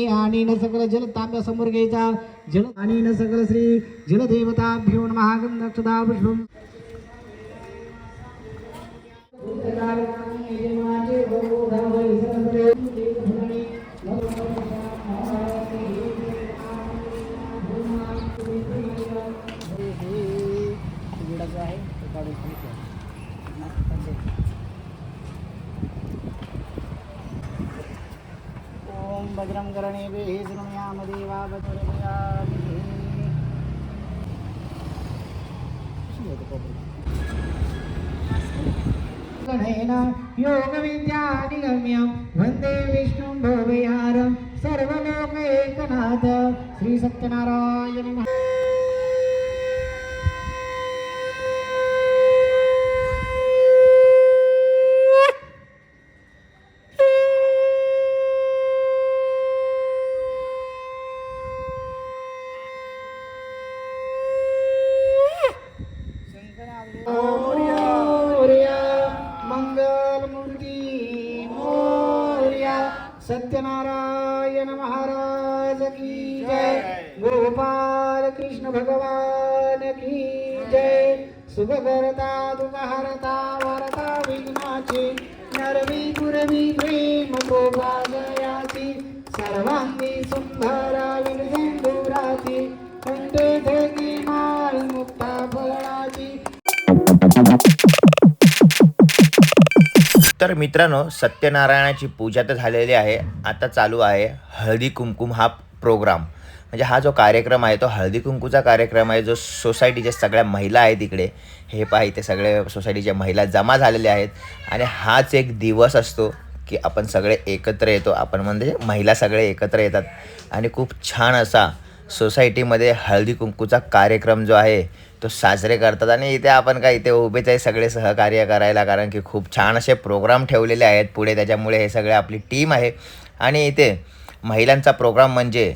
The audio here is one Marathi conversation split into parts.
आणि न सकल जल तांब्या समोर घ्यायचा. जल आणि न सकल श्री जलदेवता भिवून महागम नक्षदा पुष्पम ओम भद्रं कर्णेभिः शृणुयाम देवा गणेन योगविद्यानिगम्यं वन्दे विष्णुं भवयारं सर्वलोकैकनाथ श्री सत्यनारायण महा सत्यनारायण महाराज की जय. गोपाल कृष्ण भगवान की जय. सुखकर्ता दुःखहर्ता वार्ता विघ्नाची नरवी गुरवी प्रेम गोपालयाची सर्वांगी सुंदरा विरसिंधुराची कंठे धगी माळ मुक्ता फळाची. तर मित्रांनो, सत्यनारायणाची पूजा तर झालेली आहे. आता चालू आहे हळदी कुंकुम हा प्रोग्राम. म्हणजे हा जो कार्यक्रम आहे तो हळदी कुंकूचा कार्यक्रम आहे, जो सोसायटीच्या सगळ्या महिला आहेत इकडे. हे पहा, इथे सगळे सोसायटीच्या महिला जमा झालेल्या आहेत. आणि हाच एक दिवस असतो की आपण सगळे एकत्र येतो. आपण म्हणजे महिला सगळे एकत्र येतात आणि खूप छान असा सोसायटीमध्ये हळदी कुंकूचा कार्यक्रम जो आहे तो साजरे करतात. आणि इथे आपण काय इथे उभेच आहे सगळे सहकार्य करायला, कारण की खूप छान असे प्रोग्राम ठेवलेले आहेत पुढे. त्याच्यामुळे हे सगळे आपली टीम आहे. आणि इथे महिलांचा प्रोग्राम म्हणजे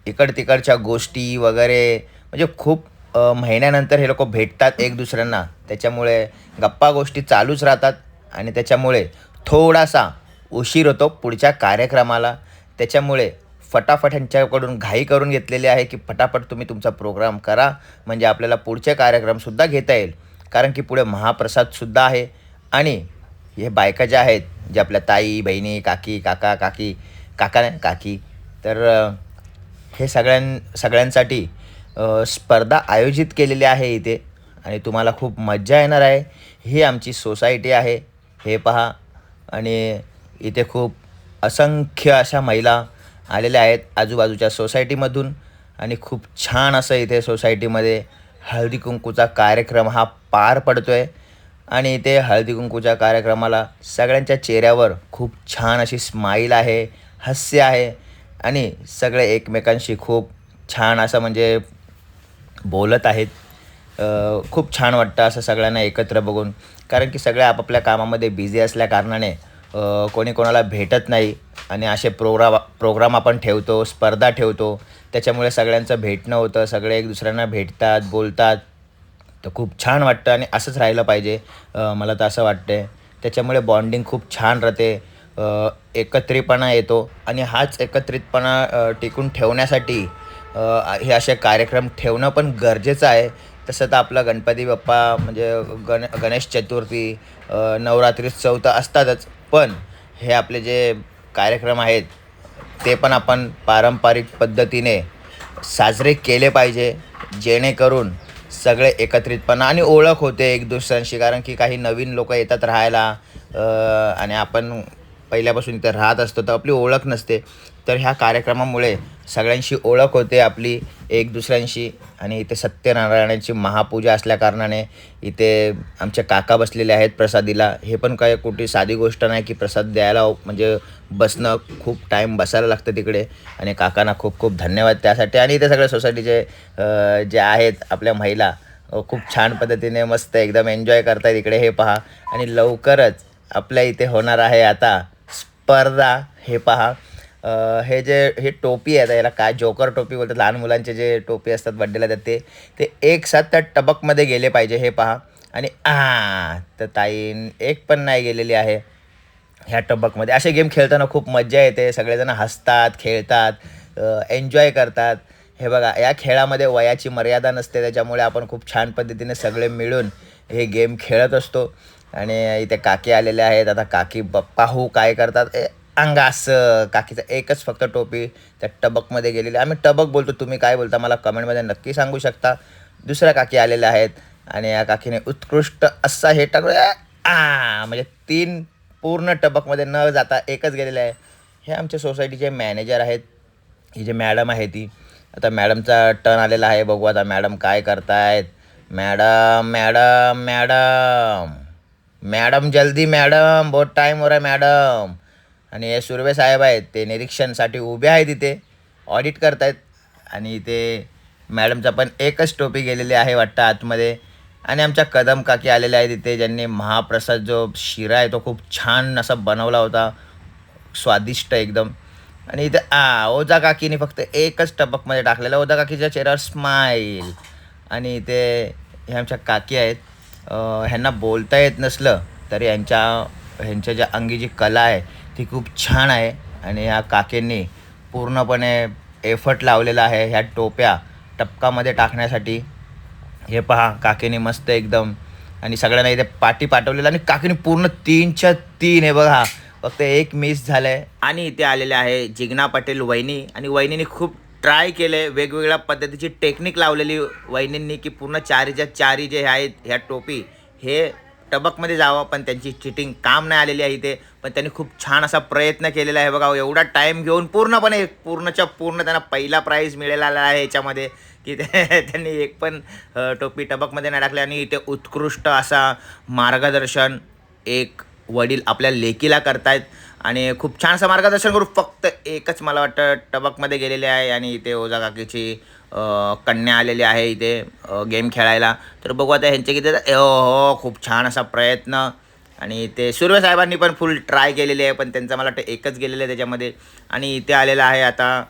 इकड तिकडच्या गोष्टी वगैरे, म्हणजे खूप महिन्यानंतर हे लोक भेटतात एक दुसऱ्यांना. त्याच्यामुळे गप्पा गोष्टी चालूच राहतात आणि त्याच्यामुळे थोडासा उशीर होतो पुढच्या कार्यक्रमाला. त्याच्यामुळे फटाफट ह्यांच्याकडून घाई करून घेतलेली आहे की फटाफट तुम्ही तुमचा प्रोग्राम करा, म्हणजे आपल्याला पुढचे कार्यक्रमसुद्धा घेता येईल. कारण की पुढे महाप्रसादसुद्धा आहे. आणि हे बायका ज्या आहेत, जे आपल्या ताई बहिणी काकी काका काकी काका नाही काकी, तर हे सगळ्यांसाठी स्पर्धा आयोजित केलेली आहे इथे. आणि तुम्हाला खूप मज्जा येणार आहे. ही आमची सोसायटी आहे, हे पहा. आणि इथे खूप असंख्य अशा महिला आलेल्या आहेत आजूबाजूच्या सोसायटीमधून. आणि खूप छान असं इथे सोसायटीमध्ये हळदी कुंकूचा कार्यक्रम हा पार पडतो आहे. आणि इथे हळदी कुंकूच्या कार्यक्रमाला सगळ्यांच्या चेहऱ्यावर खूप छान अशी स्माईल आहे, हास्य आहे. आणि सगळे एकमेकांशी खूप छान असं म्हणजे बोलत आहेत. खूप छान वाटतं असं सगळ्यांना एकत्र बघून, कारण की सगळे आपापल्या कामामध्ये बिझी असल्याकारणाने कोणी कोणाला भेटत नाही. आणि असे प्रोग्राम आपण ठेवतो, स्पर्धा ठेवतो, त्याच्यामुळे सगळ्यांचं भेटणं होतं. सगळे एक दुसऱ्यांना भेटतात, बोलतात. तर खूप छान वाटतं आणि असंच राहिलं पाहिजे, मला तर असं वाटतं. त्याच्यामुळे बॉन्डिंग खूप छान राहते, एकत्रितपणा येतो. आणि हाच एकत्रितपणा टिकून ठेवण्यासाठी हे असे कार्यक्रम ठेवणं पण गरजेचं आहे. तसं तर आपला गणपती बाप्पा म्हणजे गणेश चतुर्थी, नवरात्रोत्सव तर असतातच, पण हे आपले जे कार्यक्रम आहेत ते पण आपण पारंपरिक पद्धतीने साजरे केले पाहिजे, जेणेकरून सगळे एकत्रितपणा आणि ओळख होते एक दुसऱ्यांशी. कारण की काही नवीन लोक येतात राहायला आणि आपण पहिल्यापासून इथे राहत असतो, तर आपली ओळख नसते. तर ह्या कार्यक्रमामुळे सगळ्यांशी ओळख होते आपली एक दुसऱ्यांशी. आणि इथे सत्यनारायणाची महापूजा असल्याकारणाने इथे आमचे काका बसलेले आहेत प्रसादीला. हे पण काय कुठे साधी गोष्ट नाही की प्रसाद द्यायला म्हणजे बसणं, खूप टाईम बसायला लागतं तिकडे. आणि काकांना खूप खूप धन्यवाद त्यासाठी. आणि इथे सगळ्या सोसायटीचे जे आहेत आपल्या महिला खूप छान पद्धतीने मस्त एकदम एन्जॉय करतात इकडे, हे पहा. आणि लवकरच आपल्या इथे होणार आहे आता स्पर्धा, हे पहा. हे टोपी आहे याला काय जोकर टोपी बोलतात, लहान मुलांचे जे टोपी असतात बड्डेला त्यात ते एक साथ त्या टबकमध्ये गेले पाहिजे हे पहा. आणि तर ताईन एक पण नाही गेलेली आहे ह्या टबकमध्ये. असे गेम खेळताना खूप मजा येते, सगळेजण हसतात, खेळतात, एन्जॉय करतात. हे बघा, या खेळामध्ये वयाची मर्यादा नसते, त्याच्यामुळे आपण खूप छान पद्धतीने सगळे मिळून हे गेम खेळत असतो. आणि इथे काकी आलेले आहेत. आता काकी पाहू काय करतात. अंगास काकीचं एकच फक्त टोपी त्या टबकमध्ये गेलेली. आम्ही टबक बोलतो, तुम्ही काय बोलता मला कमेंटमध्ये नक्की सांगू शकता. दुसऱ्या काकी आलेल्या आहेत आणि या काकीने उत्कृष्ट असा हे टाकलं, म्हणजे 3 पूर्ण टबकमध्ये न जाता एकच गेलेले आहे. हे आमच्या सोसायटीचे मॅनेजर आहेत, ही जी मॅडम आहे ती. आता मॅडमचा टर्न आलेला आहे, बघू आता मॅडम काय करतायत. मॅडम मॅडम मॅडम मॅडम जल्दी मॅडम, बहुत टाईम हो रहा है मॅडम. आणि हे सुर्वे साहेब आहेत, ते निरीक्षणसाठी उभे आहेत तिथे, ऑडिट करतायत. आणि इथे मॅडमचा पण एकच टोपी गेलेली आहे वाटतं आतमध्ये. आणि आमच्या कदम काकी आलेल्या आहेत इथे, ज्यांनी महाप्रसाद जो शिरा आहे तो खूप छान असा बनवला होता, स्वादिष्ट एकदम. आणि इथे ओझा काकीने फक्त एकच टबकमध्ये टाकलेलं, ओझा काकीच्या चेहऱ्यावर स्माईल. आणि इथे हे आमच्या काकी आहेत, ह्यांना बोलता येत नसलं तरी ह्यांच्या ज्या अंगी जी कला आहे ती खूप छान आहे. आणि ह्या काकींनी पूर्णपणे एफर्ट लावलेला आहे ह्या टोप्या टपकामध्ये टाकण्यासाठी. हे पहा, काकीने मस्त एकदम. आणि सगळ्यांना इथे पाठी पाठवलेलं आणि काकीने पूर्ण 3च्या 3 हे बघा, फक्त एक मिस झालं आहे. आणि इथे आलेले आहे जिग्ना पटेल वहिनी. आणि वहिनीने खूप ट्राय केले, वेगवेगळ्या पद्धतीची टेक्निक लावलेली वहिनींनी की पूर्ण 4च्या 4 जे आहेत ह्या टोपी हे टबकमध्ये जावं. पण त्यांची चिटिंग काम नाही आलेली आहे इथे. पण त्यांनी खूप छान असा प्रयत्न केलेला आहे बघा, एवढा टाईम घेऊन पूर्णच्या पूर्ण त्यांना पहिला प्राईज मिळालेला आहे याच्यामध्ये की त्यांनी एक पण टोपी टबकमध्ये नाही टाकली. आणि इथे उत्कृष्ट असा मार्गदर्शन एक वडील आपल्या लेकीला करतायत. आणि खूप छान असं मार्गदर्शन करू, फक्त एकच मला वाटतं टबकमध्ये गेलेले आहे. आणि इथे ओझा काकीची कन्या आलेली आहे इथे गेम खेळायला. तर बघू आता ह्यांचे किती हो खूप छान असा प्रयत्न. आणि ते सुर्वे साहेबांनी पण फुल ट्राय केलेली आहे, पण त्यांचं मला वाटतं एकच गेलेलं आहे त्याच्यामध्ये. आणि इथे आलेला आहे आता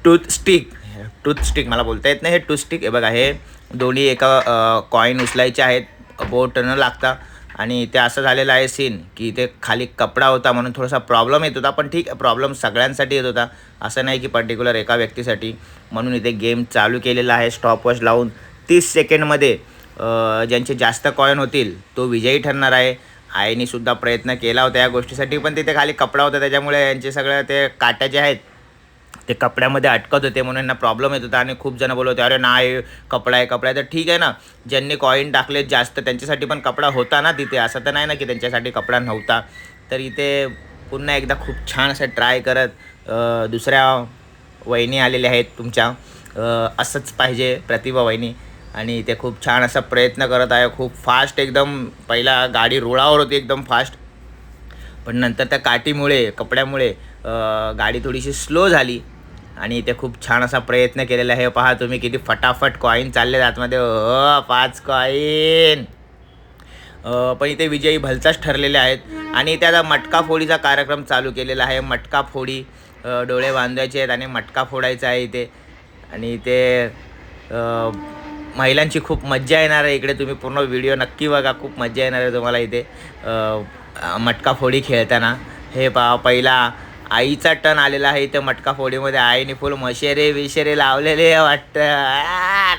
टूथस्टिक मला बोलता येत नाही, हे टूथस्टिक हे बघा, हे दोन्ही एका कॉईन उचलायचे आहेत, बोट न लागता. आणि इथे असं झालेलं आहे सीन की इथे खाली कपडा होता म्हणून थोडासा प्रॉब्लेम येत होता. पण ठीक आहे, प्रॉब्लेम सगळ्यांसाठी येत होता, असं नाही की पर्टिक्युलर एका व्यक्तीसाठी. म्हणून इथे गेम चालू केलेला आहे स्टॉपवॉच लावून. 30 सेकंडमध्ये ज्यांचे जास्त कॉईन होतील तो विजयी ठरणार आहे. आईने सुद्धा प्रयत्न केला होता या गोष्टीसाठी, पण तिथे खाली कपडा होता त्याच्यामुळे यांचे सगळं ते काट्या जे आहेत ते कपड्यामध्ये अटकत होते, म्हणून यांना प्रॉब्लेम येत होता. आणि खूप जण बोलत होते, अरे नाही कपडा आहे. तर ठीक आहे ना, ज्यांनी कॉईन टाकले जास्त त्यांच्यासाठी पण कपडा होता ना तिथे, असं तर नाही ना की त्यांच्यासाठी कपडा नव्हता. तर इथे पुन्हा एकदा खूप छान असं ट्राय करत दुसऱ्या वहिनी आलेल्या आहेत तुमच्या, असंच पाहिजे प्रतिभा वहिनी. आणि ते खूप छान असा प्रयत्न करत आहे, खूप फास्ट एकदम. पहिला गाडी रुळावर होती एकदम फास्ट, पण नंतर त्या काठीमुळे कपड्यामुळे गाडी थोडीशी स्लो झाली. आणि ते खूप छान असा प्रयत्न केलेला आहे. पहा तुम्ही किती फटाफट कॉईन चालले आतमध्ये, 5 कॉईन. पण इथे विजयी भलताच ठरलेले आहेत. आणि इथे आता मटका फोडीचा कार्यक्रम चालू केलेला आहे. मटका फोडी, डोळे बांधायचे आहेत आणि मटका फोडायचा आहे इथे. आणि इथे महिलांची खूप मज्जा येणार आहे इकडे, तुम्ही पूर्ण व्हिडिओ नक्की बघा, खूप मज्जा येणार आहे तुम्हाला इथे मटका फोडी खेळताना. हे पहा, पहिला आईचा टर्न आलेला आहे इथं मटका फोडीमध्ये. आईने फुल मशेरे विशेरे लावलेले वाटतं,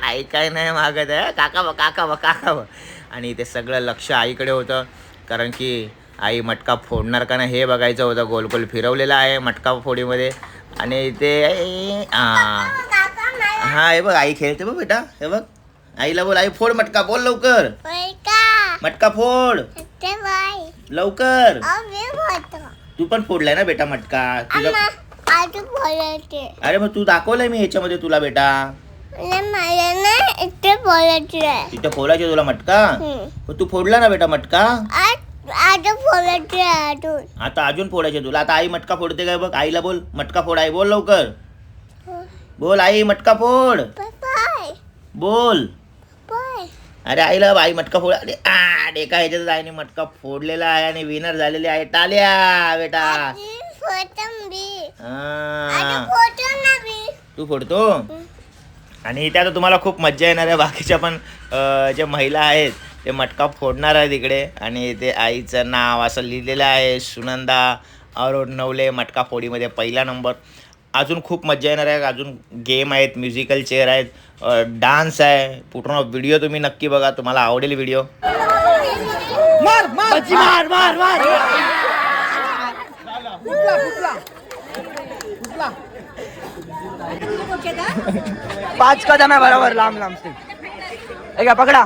नाही काय नाही मागत आहे, काका. आणि ते सगळं लक्ष आईकडे होतं, कारण की आई मटका फोडणार का नाही हे बघायचं होतं. गोल गोल फिरवलेला आहे मटका फोडीमध्ये. आणि इथे हां हे बघ आई खेळते बघ बेटा, हे बघ आईला बोल, आई फोड मटका, बोल लवकर, मटका फोड लवकर. तू पण फोडलाय ना बेटा मटका तुझा? अरे मग तू दाखवलंय मी ह्याच्यामध्ये तुला बेटा, तिथे फोडायचे तुला मटका. तू फोडला ना बेटा मटका, आता अजून फोडायचे तुला. आता आई मटका फोडते काय बघ, आईला बोल मटका फोड, आई बोल लवकर, बोल आई मटका फोड, बोल. अरे आईला आई मटका फोड. अरे एका ह्याच्यात आईने मटका फोडलेला आहे आणि विनर झालेली आहे. टाळ्या बेटा. हा. तू फोडतो आणि इथे आता तुम्हाला खूप मज्जा येणार आहे. बाकीच्या पण ज्या महिला आहेत ते मटका फोडणार आहे तिकडे आणि ते आईचं नाव असं लिहिलेलं आहे, सुनंदा अरुणवले मटका फोडीमध्ये पहिला नंबर. अजून खूप मज्जा येणार आहे. अजून गेम आहेत, म्युझिकल चेअर आहेत, डान्स आहे. पूर्ण व्हिडिओ तुम्ही नक्की बघा, तुम्हाला आवडेल व्हिडिओ. मार मार मार मार मार 5 कदम आहे बरोबर लांब लांब स्टिक. हे घ्या पकडा.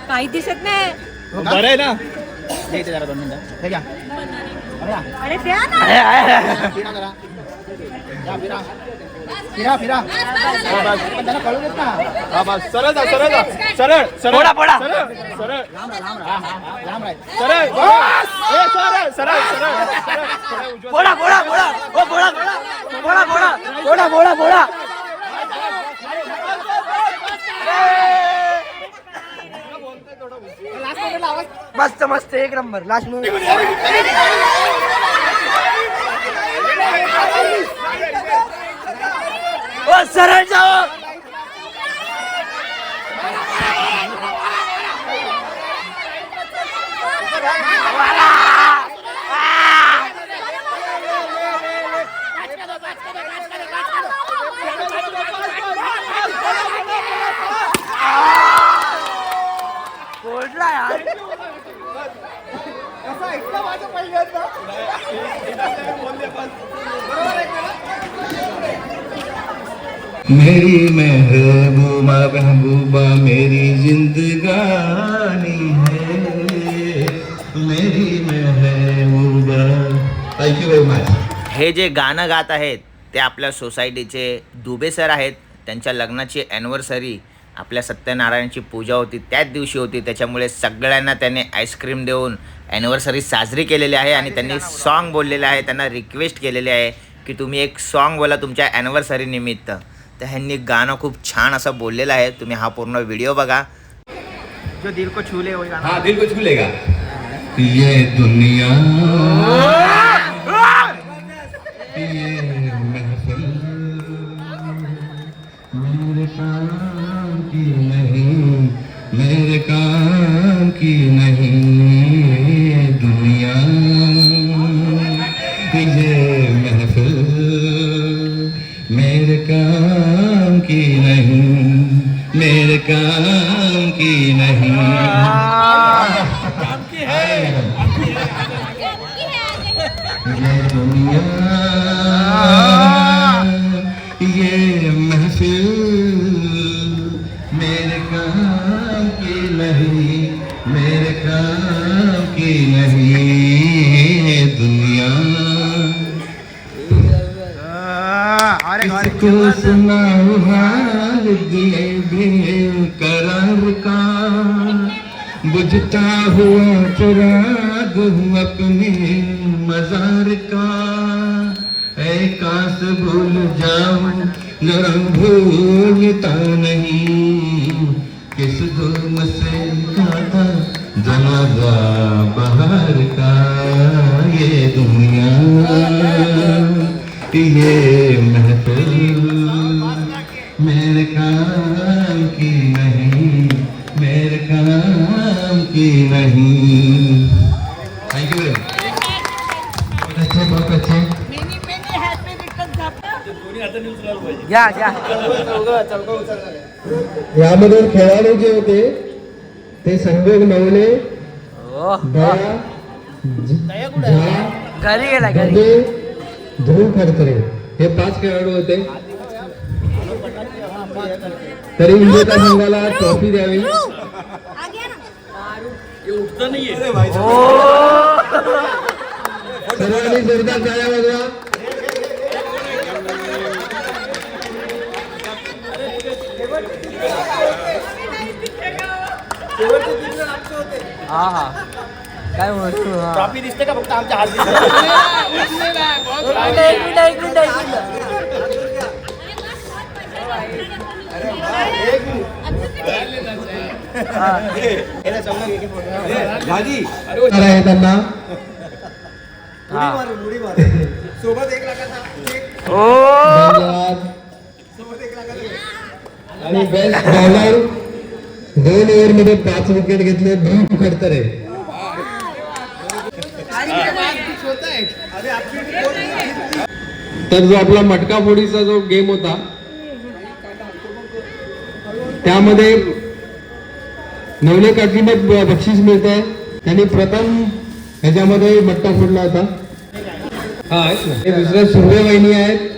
काही दिसत नाही. बरं आहे ना. द्यायचं जरा 2 मिनिटं. हे घ्या. अरे द्या ना. फिरा करा. या फिरा. फिरा फिरा. पण त्यांना कळू देत ना. हा बस सरळ जा सरळ जा सरळ सरळ पोडा पोडा. सरळ सरळ लांब राहा. सरळ ए सरळ सरळ सरळ सरळ उजव्या पोडा पोडा पोडा. ओ पोडा पोडा. पोडा पोडा. पोडा पोडा पोडा. मस्त मस्त एक नंबर लास्ट मूवी. ओ सरळ जाओ. फोडला यार. मेरी महबूबा महबूबा मेरी जिंदगानी है मेरी महबूबा. Thank you very much. हे जे गाणं गात आहेत ते आपल्या सोसायटीचे दुबे सर आहेत. त्यांच्या लग्नाची ॲनिव्हर्सरी आपल्या सत्यनारायणची पूजा होती त्याच दिवशी होती, त्याच्यामुळे सगळ्यांना त्यांनी आईस्क्रीम देऊन ॲनिव्हर्सरी साजरी केलेली आहे आणि त्यांनी सॉन्ग बोललेले आहे. त्यांना रिक्वेस्ट केलेली आहे की तुम्ही एक सॉन्ग बोला तुमच्या ॲनिव्हर्सरी निमित्त. तर ह्यांनी गाणं खूप छान असं बोललेलं आहे. तुम्ही हा पूर्ण व्हिडिओ बघा. जो दिल को छू ले वही गाना. हाँ दिल को छू लेगा ये दुनिया ये महफिल मेरे काम की नहीं मेरे काम की नहीं दुनिया ये महफिल मेरे काम की नहीं मेरे काम की नहीं. ये दुनिया ये महफिल मेरे काम की नहीं मेरे काम की नहीं दुनिया. किसको सुनाऊं हाल दिए बेकरार का बुझता हुआ चिराग हूँ अपने मजार का. ऐ काश भूल जाऊं जरा भूलता नहीं किस धूम से गाता जनाजा बहार का. ये दुनिया ये महफिल मेरे काम की नहीं मेरे काम की नहीं. Thank you. बहुत अच्छे. घ्या घ्या. यामधून खेळाडू जे होते ते संजोग नवले दया घरी गेला घरी. ध्रुव खडतरे हे 5 खेळाडू होते. तरी विजेत्या संघाला ट्रॉफी द्यावी. सर्वांनी जोरदार टाळ्या वाजवा. हा हा काय म्हणतो. ट्रॉफी दिसते का फक्त आमच्या हात दिसते. एक मिनिट एक मिनिट एक मिनिट. आहे त्यांना ओ धन्यवाद. आणि बेस्ट बॉलर 2 ओव्हरमध्ये 5 विकेट घेतले ध्रुव खडतरे. तर जो आपला मटका फोडीचा जो गेम होता त्यामध्ये नवले काकीने बक्षीस मिळत आहे. त्यांनी प्रथम ह्याच्यामध्ये मटका फोडला होता. हा आहेत ना. हे दुसऱ्या सुर्वे वहिनी आहेत.